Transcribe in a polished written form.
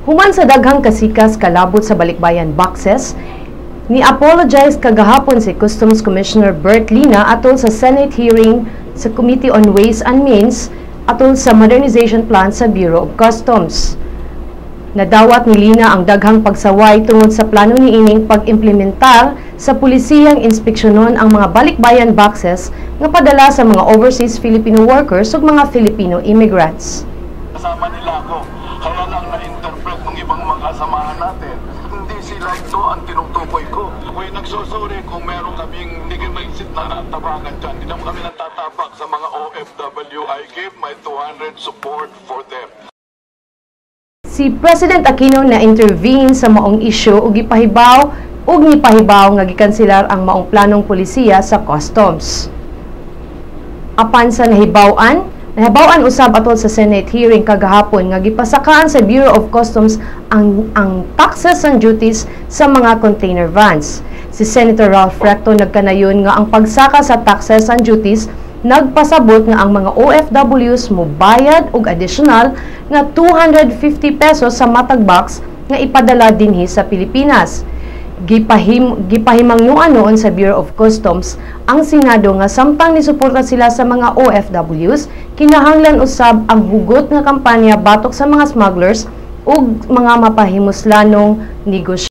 Human sa daghang kasikas kalabot sa balikbayan boxes, ni-apologize kagahapon si Customs Commissioner Bert Lina atol sa Senate hearing sa Committee on Ways and Means atol sa modernization plan sa Bureau of Customs. Nadawat ni Lina ang daghang pagsaway tungod sa plano niining pag-implementar sa pulisiyang inspeksyonon ang mga balikbayan boxes nga padala sa mga overseas Filipino workers ug mga Filipino immigrants. Kasama nila ako, kaya lang na-interpret ng ibang mga kasamahan natin. Hindi sila ito ang tinutukoy ko. Ako'y nagsusuri kung meron kaming hindi maisit na natabangan dyan. Hindi naman kami nagtatapak sa mga OFW. I give my 200 support for them. Si President Aquino na intervene sa maong isyu ug gipahibaw nga gikanselar ang maong planong pulisiya sa customs. Apan sa nahibaw-an usab atol sa Senate hearing kagahapon nga gipasakaan sa Bureau of Customs ang taxes and duties sa mga container vans. Si Senator Ralph Recto nagkanayon nga ang pagsaka sa taxes and duties nagpasabot nga ang mga OFWs mobayad og additional nga 250 pesos sa matag box nga ipadala dinhi sa Pilipinas. Gipahimangnuan noon sa Bureau of Customs ang Senado nga samtang nisuporta sila sa mga OFWs, kinahanglan usab ang hugot nga kampanya batok sa mga smugglers ug mga mapahimuslanong negosyo.